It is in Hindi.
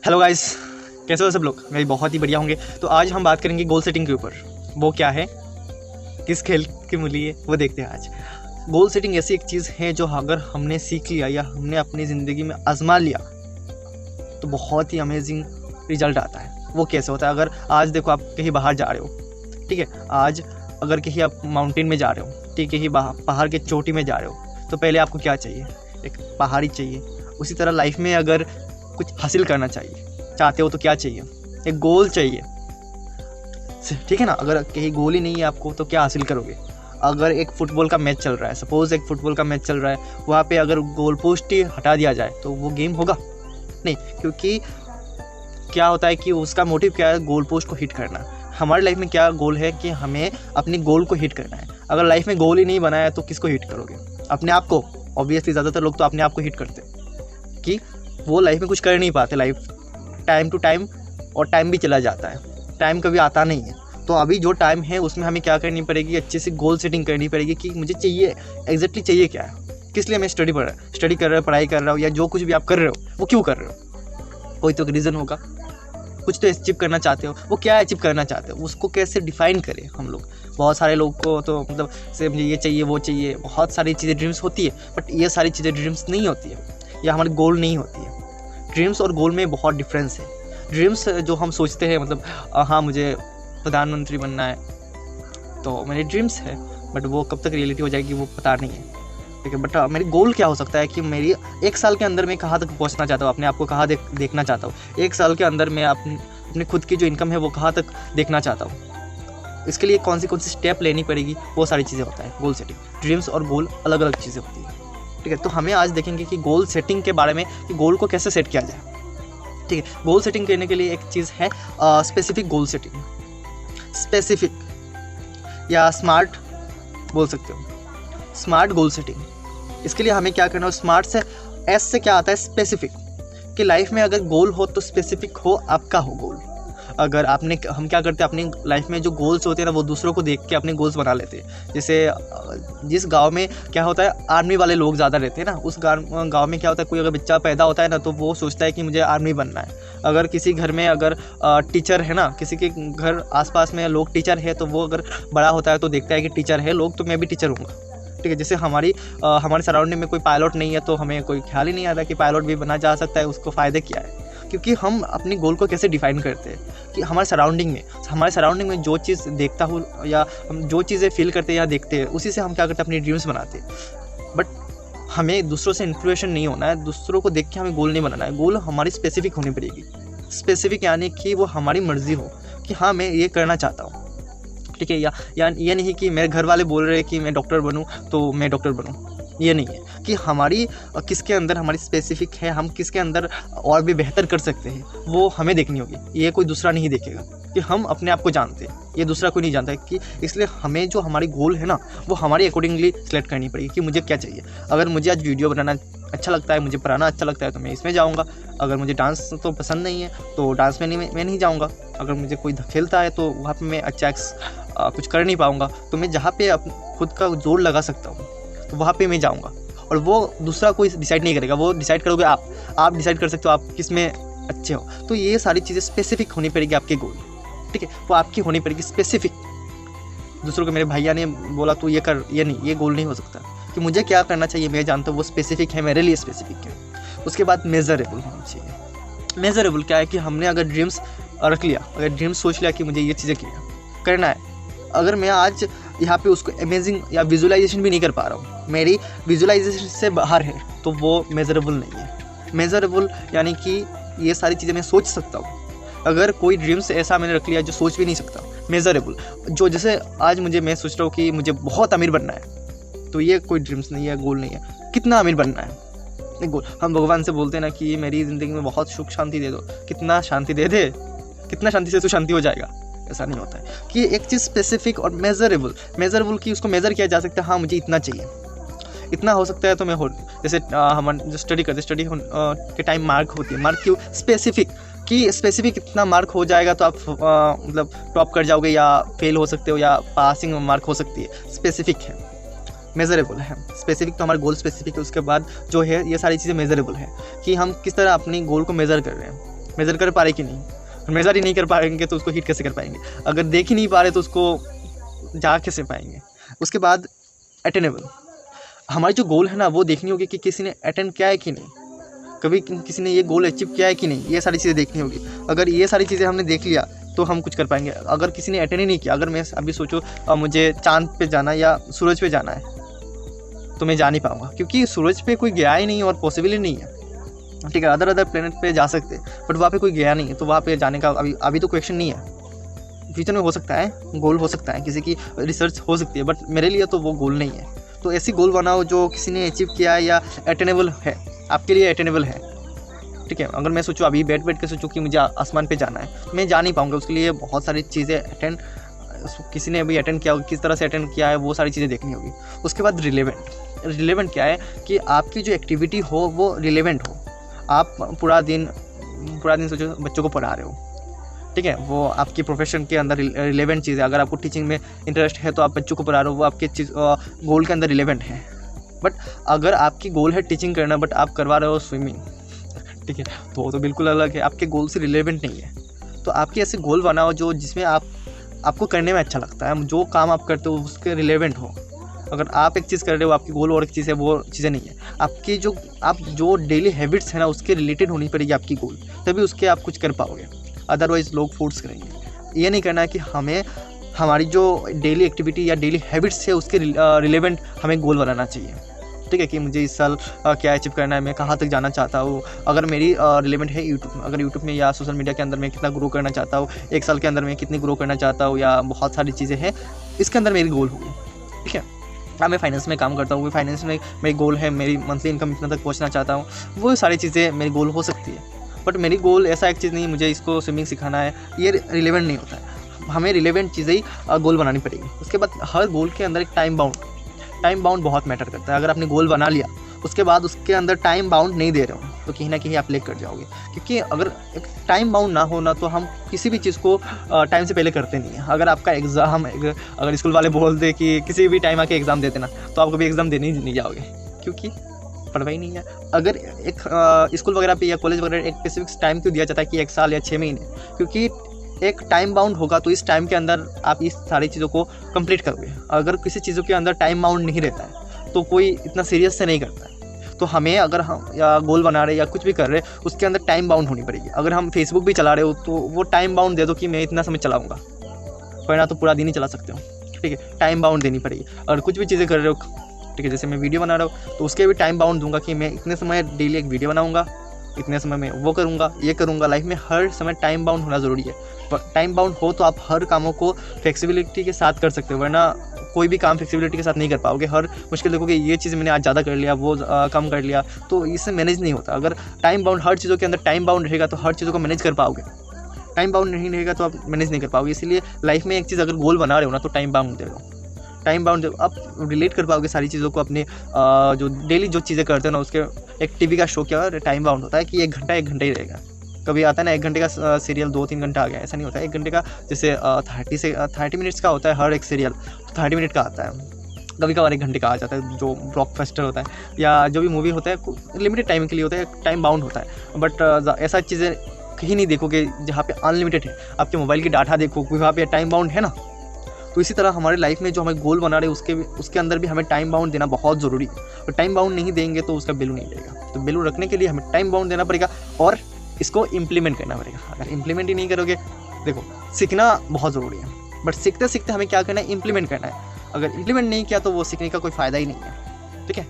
हेलो गाइस, कैसे हो सब लोग? मैं बहुत ही बढ़िया होंगे। तो आज हम बात करेंगे गोल सेटिंग के ऊपर। वो क्या है, किस खेल की मूली है, वो देखते हैं आज। गोल सेटिंग ऐसी एक चीज़ है जो अगर हमने सीख लिया या हमने अपनी ज़िंदगी में आजमा लिया तो बहुत ही अमेजिंग रिजल्ट आता है। वो कैसे होता है? अगर आज देखो, आप कहीं बाहर जा रहे हो, ठीक है, आज अगर कहीं आप माउंटेन में जा रहे हो, ठीक है, कहीं पहाड़ के चोटी में जा रहे हो, तो पहले आपको क्या चाहिए? एक पहाड़ी चाहिए। उसी तरह लाइफ में अगर कुछ हासिल करना चाहते हो तो क्या चाहिए? एक गोल चाहिए, ठीक है ना। अगर कहीं गोल ही नहीं है आपको तो क्या हासिल करोगे? अगर एक फुटबॉल का मैच चल रहा है, सपोज एक फुटबॉल का मैच चल रहा है, वहाँ पे अगर गोल पोस्ट ही हटा दिया जाए तो वो गेम होगा नहीं, क्योंकि क्या होता है कि उसका मोटिव क्या है? गोल पोस्ट को हिट करना। हमारी लाइफ में क्या गोल है कि हमें अपनी गोल को हिट करना है। अगर लाइफ में गोल ही नहीं बनाया तो किसको हिट करोगे? अपने आप को। ऑब्वियसली ज़्यादातर लोग तो अपने आप को हिट करते हैं कि वो लाइफ में कुछ कर नहीं पाते। लाइफ टाइम टू टाइम, और टाइम भी चला जाता है, टाइम कभी आता नहीं है। तो अभी जो टाइम है उसमें हमें क्या करनी पड़ेगी? अच्छे से गोल सेटिंग करनी पड़ेगी कि मुझे चाहिए, एग्जैक्टली चाहिए क्या है, किस लिए मैं स्टडी कर रहा हूँ, पढ़ाई कर रहा हूँ, या जो कुछ भी आप कर रहे हो वो क्यों कर रहे हो? कोई तो रीज़न होगा, कुछ तो अचीव करना चाहते हो। वो क्या अचीव करना चाहते हो, उसको कैसे डिफाइन करें हम लोग? बहुत सारे लोग को तो मतलब से मुझे ये चाहिए, वो चाहिए, बहुत सारी चीज़ें ड्रीम्स होती है, बट ये सारी चीज़ें ड्रीम्स नहीं होती है, या हमारी गोल नहीं होती है। ड्रीम्स और गोल में बहुत डिफरेंस है। ड्रीम्स जो हम सोचते हैं, मतलब हाँ मुझे प्रधानमंत्री बनना है तो मेरी ड्रीम्स है, बट वो कब तक रियलिटी हो जाएगी वो पता नहीं है, ठीक है। बट मेरी गोल क्या हो सकता है कि मेरी एक साल के अंदर मैं कहाँ तक पहुँचना चाहता हूँ, अपने आप को कहाँ देखना चाहता हूँ। एक साल के अंदर मैं अपनी खुद की जो इनकम है वो कहाँ तक देखना चाहता हूँ। इसके लिए कौन सी स्टेप लेनी पड़ेगी, वो सारी चीज़ें होता है गोल सेटिंग। ड्रीम्स और गोल अलग अलग चीज़ें होती है, ठीक है। तो हमें आज देखेंगे कि गोल सेटिंग के बारे में, कि गोल को कैसे सेट किया जाए, ठीक है। गोल सेटिंग करने के लिए एक चीज़ है स्पेसिफिक गोल सेटिंग। स्पेसिफिक या स्मार्ट बोल सकते हो, स्मार्ट गोल सेटिंग। इसके लिए हमें क्या करना है? स्मार्ट से एस से क्या आता है? स्पेसिफिक। कि लाइफ में अगर गोल हो तो स्पेसिफिक हो, आपका हो गोल। अगर हम क्या करते हैं अपनी लाइफ में, जो गोल्स होते हैं ना, वो दूसरों को देख के अपने गोल्स बना लेते हैं। जैसे जिस गांव में क्या होता है, आर्मी वाले लोग ज़्यादा रहते हैं ना, उस गांव में क्या होता है, कोई अगर बच्चा पैदा होता है ना तो वो सोचता है कि मुझे आर्मी बनना है। अगर किसी घर में अगर टीचर है ना, किसी के घर आसपास में लोग टीचर है, तो वो अगर बड़ा होता है तो देखता है कि टीचर है लोग, तो मैं भी टीचर हूँगा, ठीक है। जैसे हमारे सराउंडिंग में कोई पायलट नहीं है तो हमें कोई ख्याल ही नहीं आता कि पायलट भी बना जा सकता है, उसको फ़ायदे क्या है। क्योंकि हम अपनी गोल को कैसे डिफाइन करते हैं कि हमारे सराउंडिंग में जो चीज़ देखता हूँ, या हम जो चीज़ें फील करते हैं या देखते हैं, उसी से हम क्या करते हैं? अपनी ड्रीम्स बनाते हैं। बट हमें दूसरों से इन्फ्लुएंस नहीं होना है, दूसरों को देख के हमें गोल नहीं बनाना है। गोल हमारी स्पेसिफिक होनी पड़ेगी। स्पेसिफिक यानी कि वो हमारी मर्जी हो कि हाँ मैं ये करना चाहता हूँ, ठीक है। या ये नहीं कि मेरे घर वाले बोल रहे हैं कि मैं डॉक्टर बनूँ तो मैं डॉक्टर बनूँ। ये नहीं है कि हमारी किसके अंदर हमारी स्पेसिफिक है, हम किसके अंदर और भी बेहतर कर सकते हैं, वो हमें देखनी होगी। ये कोई दूसरा नहीं देखेगा, कि हम अपने आप को जानते हैं, ये दूसरा कोई नहीं जानता है। कि इसलिए हमें जो हमारी गोल है ना, वो हमारी अकॉर्डिंगली सेलेक्ट करनी पड़ेगी कि मुझे क्या चाहिए। अगर मुझे आज वीडियो बनाना अच्छा लगता है, मुझे पढ़ाना अच्छा लगता है, तो मैं इसमें जाऊँगा। अगर मुझे डांस तो पसंद नहीं है तो डांस में मैं नहीं जाऊँगा। अगर मुझे कोई धकेलता है तो वहाँ पर मैं अच्छा कुछ कर नहीं पाऊँगा। तो मैं जहाँ पे खुद का जोर लगा सकता हूँ तो वहाँ पे मैं जाऊँगा, और वो दूसरा कोई डिसाइड नहीं करेगा। वो डिसाइड करोगे आप डिसाइड कर सकते हो आप किस में अच्छे हो। तो ये सारी चीज़ें स्पेसिफिक होनी पड़ेगी आपके गोल, ठीक है। वो आपकी होनी पड़ेगी स्पेसिफिक। दूसरों को मेरे भैया ने बोला तो ये कर, ये नहीं, ये गोल नहीं हो सकता। कि मुझे क्या करना चाहिए मैं जानता हूँ, वो स्पेसिफिक है, मेरे लिए स्पेसिफिक है। उसके बाद मेजरेबल होना चाहिए। मेजरेबल क्या है कि हमने अगर ड्रीम्स रख लिया, अगर ड्रीम्स सोच लिया कि मुझे ये चीज़ें करना है, अगर मैं आज यहाँ पे उसको अमेजिंग या विजुअलाइजेशन भी नहीं कर पा रहा हूँ, मेरी विजुअलाइजेशन से बाहर है, तो वो मेजरेबल नहीं है। मेजरेबल यानी कि ये सारी चीज़ें मैं सोच सकता हूँ। अगर कोई ड्रीम्स ऐसा मैंने रख लिया जो सोच भी नहीं सकता, मेजरेबल। जो जैसे आज मैं सोच रहा हूँ कि मुझे बहुत अमीर बनना है, तो ये कोई ड्रीम्स नहीं है, गोल नहीं है। कितना अमीर बनना है, एक गोल। हम भगवान से बोलते हैं ना कि मेरी ज़िंदगी में बहुत सुख शांति दे दो। कितना शांति दे दे, कितना शांति से तो शांति हो जाएगा? ऐसा नहीं होता है। कि एक चीज़ स्पेसिफिक और मेजरेबल की उसको मेज़र किया जा सकता है। हाँ मुझे इतना चाहिए, इतना हो सकता है तो मैं जैसे हम जो स्टडी करते, स्टडी के टाइम मार्क होती है। मार्क क्यों? स्पेसिफिक, कि स्पेसिफिक इतना मार्क हो जाएगा तो आप मतलब टॉप कर जाओगे, या फेल हो सकते हो, या पासिंग मार्क हो सकती है। स्पेसिफिक है, मेजरेबल है। स्पेसिफिक तो हमारा गोल स्पेसिफिक है। उसके बाद जो है ये सारी चीज़ें मेजरेबल है, कि हम किस तरह अपनी गोल को मेज़र कर रहे हैं। मेज़र कर पा रहे कि नहीं, मेज़र ही नहीं कर पाएंगे तो उसको हिट कैसे कर पाएंगे, अगर देख ही नहीं पा रहे तो उसको जा कैसे पाएंगे। उसके बाद अटेनेबल, हमारी जो गोल है ना वो देखनी होगी कि किसी ने अटेंड किया है कि नहीं, कभी किसी ने ये गोल अचीव किया है कि नहीं, ये सारी चीज़ें देखनी होगी। अगर ये सारी चीज़ें हमने देख लिया तो हम कुछ कर पाएंगे। अगर किसी ने अटेंड ही नहीं किया, अगर मैं अभी सोचो मुझे चांद पे जाना या सूरज पे जाना है तो मैं जा नहीं पाऊँगा, क्योंकि सूरज पे कोई गया ही नहीं और पॉसिबल ही नहीं है, ठीक है। अदर प्लेनेट पे जा सकते बट वहाँ पे कोई गया नहीं है, तो वहाँ पे जाने का अभी तो क्वेश्चन नहीं है। फ्यूचर में हो सकता है, गोल हो सकता है, किसी की रिसर्च हो सकती है, बट मेरे लिए तो वो गोल नहीं है। तो ऐसी गोल बनाओ जो किसी ने अचीव किया है या अटेनेबल है, आपके लिए अटेनेबल है, ठीक है। अगर मैं सोचूं अभी बैठ के सोचूं कि मुझे आसमान पे जाना है, मैं जा नहीं पाऊँगा, उसके लिए बहुत सारी चीज़ें किसी ने अभी अटेंड किया, किस तरह से अटेंड किया है, वो सारी चीज़ें देखनी होगी। उसके बाद रिलेवेंट क्या है कि आपकी जो एक्टिविटी हो वो रिलेवेंट हो। आप पूरा दिन सोचो बच्चों को पढ़ा रहे हो, ठीक है, वो आपकी प्रोफेशन के अंदर रिलेवेंट चीज़ है। अगर आपको टीचिंग में इंटरेस्ट है तो आप बच्चों को पढ़ा रहे हो, वो आपके गोल के अंदर रिलेवेंट है। बट अगर आपकी गोल है टीचिंग करना बट आप करवा रहे हो स्विमिंग, ठीक है, तो वो तो बिल्कुल अलग है, आपके गोल से रिलेवेंट नहीं है। तो आपके ऐसे गोल बनाओ जो जिसमें आपको करने में अच्छा लगता है, जो काम आप करते हो उसके रिलेवेंट हो। अगर आप एक चीज़ कर रहे हो, आपकी गोल और एक चीज़ है, वो चीज़ें नहीं है। आपकी जो डेली हैबिट्स है ना उसके रिलेटेड होनी पड़ेगी आपकी गोल, तभी उसके आप कुछ कर पाओगे। अदरवाइज़ लोग फोर्स करेंगे। ये नहीं करना है कि हमारी जो डेली एक्टिविटी या डेली हैबिट्स है उसके रिलेवेंट हमें गोल बनाना चाहिए, ठीक है, कि मुझे इस साल क्या अचीव करना है, मैं कहाँ तक जाना चाहता हूँ। अगर मेरी रिलेवेंट है यूट्यूब, अगर यूट्यूब में या सोशल मीडिया के अंदर मैं कितना ग्रो करना चाहता हूँ, एक साल के अंदर मैं कितनी ग्रो करना चाहता हूँ, या बहुत सारी चीज़ें हैं इसके अंदर मेरी गोल होगी, ठीक है। मैं फाइनेंस में काम करता हूँ, फाइनेंस में मेरी गोल है, मेरी मंथली इनकम इतना तक पहुँचना चाहता हूँ, वो सारी चीज़ें मेरी गोल हो सकती है। बट मेरी गोल ऐसा एक चीज़ नहीं, मुझे इसको स्विमिंग सिखाना है, ये रिलेवेंट नहीं होता है। हमें रिलेवेंट चीज़ें ही गोल बनानी पड़ेगी। उसके बाद हर गोल के अंदर एक टाइम बाउंड बहुत मैटर करता है। अगर आपने गोल बना लिया उसके बाद उसके अंदर टाइम बाउंड नहीं दे रहे हो तो कहीं ना कहीं आप लेट कर जाओगे, क्योंकि अगर एक टाइम बाउंड ना होना तो हम किसी भी चीज़ को टाइम से पहले करते नहीं है। अगर आपका एग्ज़ाम, अगर स्कूल वाले बोल दे कि किसी भी टाइम आके एग्ज़ाम दे देना, तो आप कभी एग्ज़ाम देने ही नहीं जाओगे, क्योंकि पढ़वा ही नहीं है। अगर एक स्कूल वगैरह पे या कॉलेज वगैरह एक स्पेसिफिक टाइम क्यों दिया जाता है कि 1 साल या 6 महीने, क्योंकि एक टाइम बाउंड होगा तो इस टाइम के अंदर आप इस सारी चीज़ों को कंप्लीट करोगे। अगर किसी चीज़ों के अंदर टाइम बाउंड नहीं रहता है तो कोई इतना सीरियस से नहीं करता है। तो हमें अगर हम या गोल बना रहे या कुछ भी कर रहे उसके अंदर टाइम बाउंड होनी पड़ेगी। अगर हम फेसबुक भी चला रहे हो तो वो टाइम बाउंड दे दो कि मैं इतना समय चलाऊँगा, वरना तो पूरा दिन ही चला सकते हो, ठीक है। टाइम बाउंड देनी पड़ेगी। और कुछ भी चीज़ें कर रहे हो, ठीक है, जैसे मैं वीडियो बना रहा हूँ तो उसके भी टाइम बाउंड दूंगा कि मैं इतने समय डेली एक वीडियो बनाऊंगा, इतने समय में वो करूंगा, ये करूंगा। लाइफ में हर समय टाइम बाउंड होना ज़रूरी है। टाइम बाउंड हो तो आप हर कामों को फ्लेक्सिबिलिटी के साथ कर सकते हो, वरना कोई भी काम फ्लेक्सिबिलिटी के साथ नहीं कर पाओगे। हर मुश्किल देखोगे ये चीज़ मैंने आज ज़्यादा कर लिया, वो कम कर लिया, तो इससे मैनेज नहीं होता। अगर टाइम बाउंड, हर चीज़ों के अंदर टाइम बाउंड रहेगा तो हर चीज़ों को मैनेज कर पाओगे। टाइम बाउंड नहीं रहेगा तो आप मैनेज नहीं कर पाओगे। इसीलिए लाइफ में एक चीज़ अगर गोल बना रहे हो ना तो टाइम बाउंड दे दो। टाइम बाउंड आप रिलेट कर पाओगे सारी चीज़ों को अपने जो डेली जो चीज़ें करते हो ना उसके। एक टीवी का शो क्या टाइम बाउंड होता है कि 1 घंटा 1 घंटा ही रहेगा। कभी आता है ना 1 घंटे का सीरियल 2-3 घंटा आ गया, ऐसा नहीं होता है। 1 घंटे का जैसे 30 मिनट्स का होता है हर एक सीरियल, तो 30 मिनट का आता है। कभी कभार 1 घंटे का आ जाता है जो ब्लॉकबस्टर होता है या जो भी मूवी होता है, लिमिटेड टाइम के लिए होता है, टाइम बाउंड होता है। बट ऐसा चीज़ें कहीं नहीं देखोगे जहाँ पे अनलिमिटेड है। आपके मोबाइल की डाटा देखो, वहाँ पे टाइम बाउंड है ना। तो इसी तरह हमारे लाइफ में जो हमें गोल बना रहे उसके अंदर भी हमें टाइम बाउंड देना बहुत ज़रूरी है। और टाइम बाउंड नहीं देंगे तो उसका वैल्यू नहीं रहेगा। तो वैल्यू रखने के लिए हमें टाइम बाउंड देना पड़ेगा और इसको इम्प्लीमेंट करना पड़ेगा। अगर इम्प्लीमेंट ही नहीं करोगे, देखो सीखना बहुत ज़रूरी है, बट सीखते सीखते हमें क्या करना है, इम्प्लीमेंट करना है। अगर इम्प्लीमेंट नहीं किया तो वो सीखने का कोई फ़ायदा ही नहीं है, ठीक है।